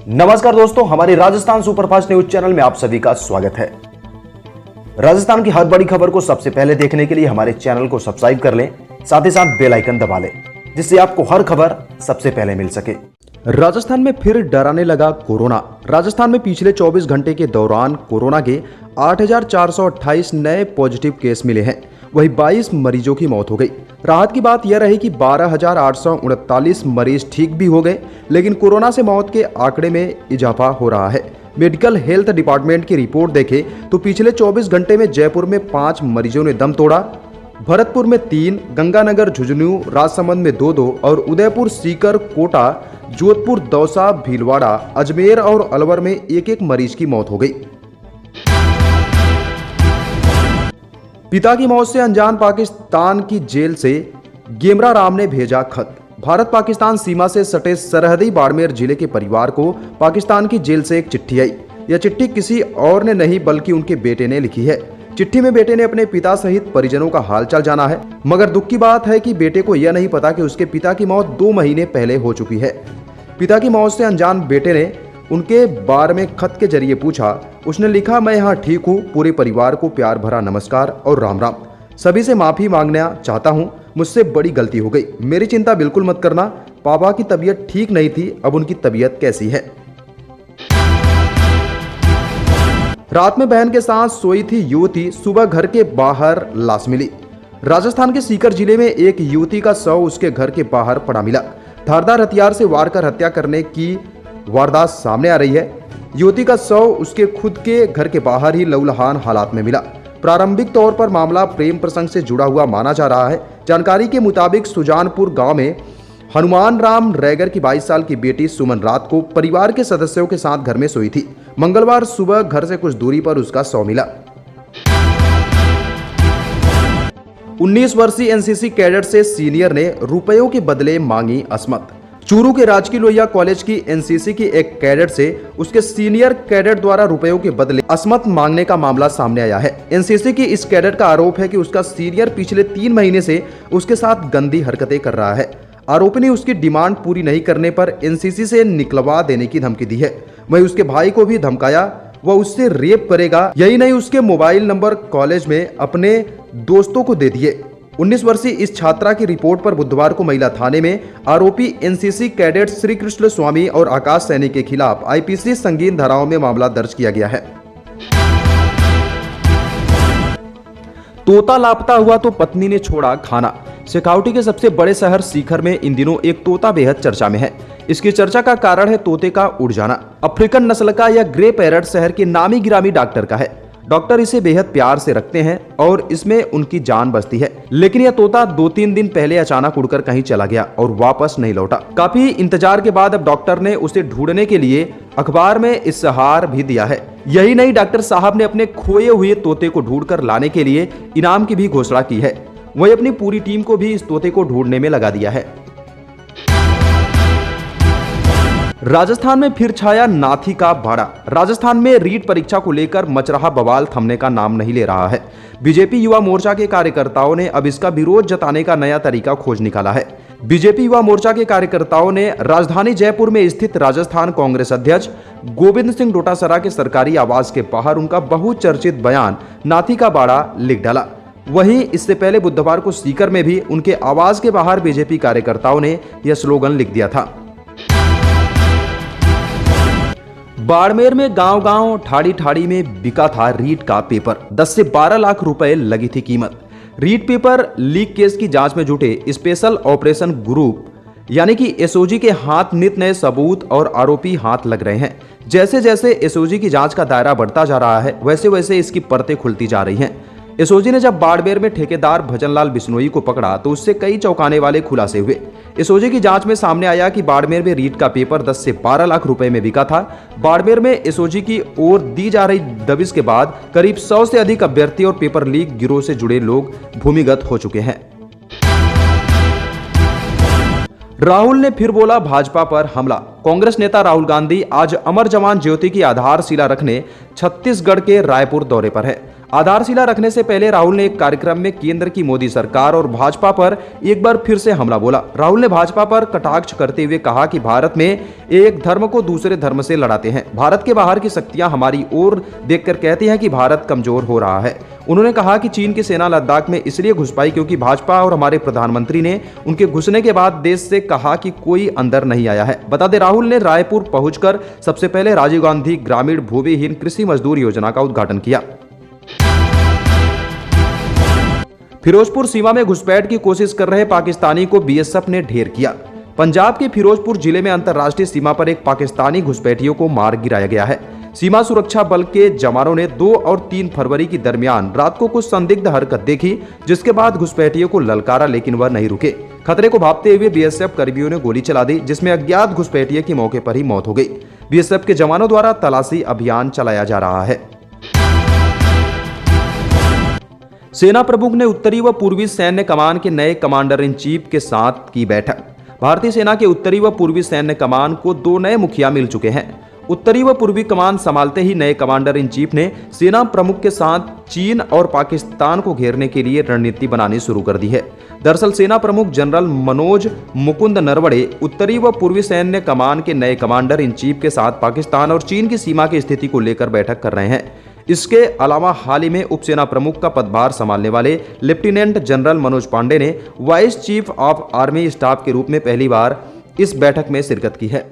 नमस्कार दोस्तों, हमारे राजस्थान सुपरफास्ट न्यूज चैनल में आप सभी का स्वागत है। राजस्थान की हर बड़ी खबर को सबसे पहले देखने के लिए हमारे चैनल को सब्सक्राइब कर लें, साथ ही साथ बेल आइकन दबा लें, जिससे आपको हर खबर सबसे पहले मिल सके। राजस्थान में फिर डराने लगा कोरोना। राजस्थान में पिछले 24 घंटे के दौरान कोरोना के 8,428 नए पॉजिटिव केस मिले हैं, वहीं 22 मरीजों की मौत हो गई। राहत की बात यह रही कि 12,839 मरीज ठीक भी हो गए, लेकिन कोरोना से मौत के आंकड़े में इजाफा हो रहा है। मेडिकल हेल्थ डिपार्टमेंट की रिपोर्ट देखें तो पिछले 24 घंटे में जयपुर में 5 मरीजों ने दम तोड़ा, भरतपुर में 3, गंगानगर, झुंझुनू, राजसमंद में 2 और उदयपुर, सीकर, कोटा, जोधपुर, दौसा, भीलवाड़ा, अजमेर और अलवर में 1 मरीज की मौत हो गई। पिता की मौत से अनजान पाकिस्तान की जेल से गेमरा राम ने भेजा खत। भारत पाकिस्तान सीमा से सटे सरहदी बाड़मेर जिले के परिवार को पाकिस्तान की जेल से एक चिट्ठी आई। यह चिट्ठी किसी और ने नहीं बल्कि उनके बेटे ने लिखी है। चिट्ठी में बेटे ने अपने पिता सहित परिजनों का हालचाल जाना है, मगर दुख की बात है कि बेटे को यह नहीं पता कि उसके पिता की मौत 2 महीने पहले हो चुकी है। पिता की मौत से अनजान बेटे ने उनके बारे में खत के जरिए पूछा। उसने लिखा, मैं यहाँ ठीक हूँ, पूरे परिवार को प्यार भरा नमस्कार और राम राम। सभी से माफी मांगना चाहता हूँ, मुझसे बड़ी गलती हो गई। मेरी चिंता बिल्कुल मत करना। पापा की तबीयत ठीक नहीं थी, अब उनकी तबीयत कैसी है? रात में बहन के साथ सोई थी युवती, सुबह घर के बाहर लाश मिली। राजस्थान के सीकर जिले में एक युवती का शव उसके घर के बाहर पड़ा मिला। धारदार हथियार से वार कर हत्या करने की वारदात सामने आ रही है। युवती का शव उसके खुद के घर के बाहर ही लहूलुहान हालात में मिला। प्रारंभिक तौर पर मामला प्रेम प्रसंग से जुड़ा हुआ माना जा रहा है। जानकारी के मुताबिक सुजानपुर गांव में हनुमान राम रैगर की 22 साल की बेटी सुमन रात को परिवार के सदस्यों के साथ घर में सोई थी। मंगलवार सुबह घर से कुछ दूरी पर उसका शव मिला। 19 वर्षीय एनसीसी कैडेट से सीनियर ने रुपयों के बदले मांगी असमत। चूरू के राजकीय लोहिया कॉलेज की एनसीसी की एक कैडेट से उसके सीनियर कैडेट द्वारा रुपयों के बदले असमत मांगने का मामला सामने आया है। एनसीसी की इस कैडेट का आरोप है कि उसका सीनियर पिछले 3 महीने से उसके साथ गंदी हरकतें कर रहा है। आरोपी ने उसकी डिमांड पूरी नहीं करने पर एनसीसी से निकलवा देने की धमकी दी है। वहीं उसके भाई को भी धमकाया, वह उससे रेप करेगा। यही नहीं, उसके मोबाइल नंबर कॉलेज में अपने दोस्तों को दे दिए। 19 वर्षीय इस छात्रा की रिपोर्ट पर बुधवार को महिला थाने में आरोपी एनसीसी कैडेट श्री कृष्ण स्वामी और आकाश सैनी के खिलाफ आईपीसी संगीन धाराओं में मामला दर्ज किया गया है। तोता लापता हुआ तो पत्नी ने छोड़ा खाना। शेखावटी के सबसे बड़े शहर सीकर में इन दिनों एक तोता बेहद चर्चा में है। इसकी चर्चा का कारण है तोते का उड़ जाना। अफ्रीकन नस्ल का यह ग्रे पैरट शहर के नामी गिरामी डॉक्टर का है। डॉक्टर इसे बेहद प्यार से रखते हैं और इसमें उनकी जान बसती है। लेकिन यह तोता 2-3 दिन पहले अचानक उड़कर कहीं चला गया और वापस नहीं लौटा। काफी इंतजार के बाद अब डॉक्टर ने उसे ढूंढने के लिए अखबार में इश्तेहार भी दिया है। यही नहीं, डॉक्टर साहब ने अपने खोए हुए तोते को ढूंढकर लाने के लिए इनाम की भी घोषणा की है। वही अपनी पूरी टीम को भी इस तोते को ढूंढने में लगा दिया है। राजस्थान में फिर छाया नाथी का भाड़ा। राजस्थान में रीट परीक्षा को लेकर मच रहा बवाल थमने का नाम नहीं ले रहा है। बीजेपी युवा मोर्चा के कार्यकर्ताओं ने अब इसका विरोध जताने का नया तरीका खोज निकाला है। बीजेपी युवा मोर्चा के कार्यकर्ताओं ने राजधानी जयपुर में स्थित राजस्थान कांग्रेस अध्यक्ष गोविंद सिंह डोटासरा के सरकारी आवास के बाहर उनका बहुचर्चित बयान नाथी का बाड़ा लिख डाला। वहीं इससे पहले बुधवार को सीकर में भी उनके आवास के बाहर बीजेपी कार्यकर्ताओं ने यह स्लोगन लिख दिया था। बाड़मेर में गांव-गांव, ठाड़ी-ठाड़ी में बिका था रीट का पेपर। 10 से 12 लाख रुपए लगी थी कीमत। रीट पेपर लीक केस की जांच में जुटे स्पेशल ऑपरेशन ग्रुप यानी कि एसओजी के हाथ नित नए सबूत और आरोपी हाथ लग रहे हैं। जैसे जैसे एसओजी की जांच का दायरा बढ़ता जा रहा है, वैसे वैसे इसकी परतें खुलती जा रही हैं। एसओजी ने जब बाड़मेर में ठेकेदार भजनलाल बिश्नोई को पकड़ा तो उससे कई चौंकाने वाले खुलासे हुए। एसओजी की जांच में सामने आया कि बाड़मेर में रीट का पेपर 10 से 12 लाख रुपए में बिका था। बाड़मेर में एसओजी की ओर दी जा रही दबिश के बाद करीब 100 से अधिक अभ्यर्थी और पेपर लीक गिरोह से जुड़े लोग भूमिगत हो चुके हैं। राहुल ने फिर बोला भाजपा पर हमला। कांग्रेस नेता राहुल गांधी आज अमर जवान ज्योति की आधारशिला रखने छत्तीसगढ़ के रायपुर दौरे पर है। आधारशिला रखने से पहले राहुल ने एक कार्यक्रम में केंद्र की मोदी सरकार और भाजपा पर एक बार फिर से हमला बोला। राहुल ने भाजपा पर कटाक्ष करते हुए कहा कि भारत में एक धर्म को दूसरे धर्म से लड़ाते हैं। भारत के बाहर की शक्तियां हमारी ओर देखकर कहती हैं कि भारत कमजोर हो रहा है। उन्होंने कहा कि चीन की सेना लद्दाख में इसलिए घुस पाई क्योंकि भाजपा और हमारे प्रधानमंत्री ने उनके घुसने के बाद देश से कहा कि कोई अंदर नहीं आया है। बता दें, राहुल ने रायपुर पहुंचकर सबसे पहले राजीव गांधी ग्रामीण भूमिहीन कृषि मजदूर योजना का उद्घाटन किया। फिरोजपुर सीमा में घुसपैठ की कोशिश कर रहे पाकिस्तानी को बीएसएफ ने ढेर किया। पंजाब के फिरोजपुर जिले में अंतर्राष्ट्रीय सीमा पर एक पाकिस्तानी घुसपैठियों को मार गिराया गया है। सीमा सुरक्षा बल के जवानों ने 2 और 3 फरवरी की दरमियान रात को कुछ संदिग्ध हरकत देखी, जिसके बाद घुसपैठियों को ललकारा, लेकिन वह नहीं रुके। खतरे को भांपते हुए बीएसएफ कर्मियों ने गोली चला दी, जिसमें अज्ञात घुसपैठिए की मौके पर ही मौत हो गई। बीएसएफ के जवानों द्वारा तलाशी अभियान चलाया जा रहा है। सेना प्रमुख ने उत्तरी व पूर्वी सैन्य कमान के नए कमांडर इन चीफ के साथ की बैठक। भारतीय सेना के उत्तरी व पूर्वी सैन्य कमान को 2 नए मुखिया मिल चुके हैं। उत्तरी व पूर्वी कमान संभालते ही नए कमांडर इन चीफ ने सेना प्रमुख के साथ चीन और पाकिस्तान को घेरने के लिए रणनीति बनानी शुरू कर दी है। दरअसल सेना प्रमुख जनरल मनोज मुकुंद नरवणे उत्तरी व पूर्वी सैन्य कमान के नए कमांडर इन चीफ के साथ पाकिस्तान और चीन की सीमा की स्थिति को लेकर बैठक कर रहे हैं। इसके अलावा हाल ही में उपसेना प्रमुख का पदभार संभालने वाले लेफ्टिनेंट जनरल मनोज पांडे ने vice chief of army staff के रूप में पहली बार इस बैठक में शिरकत की है।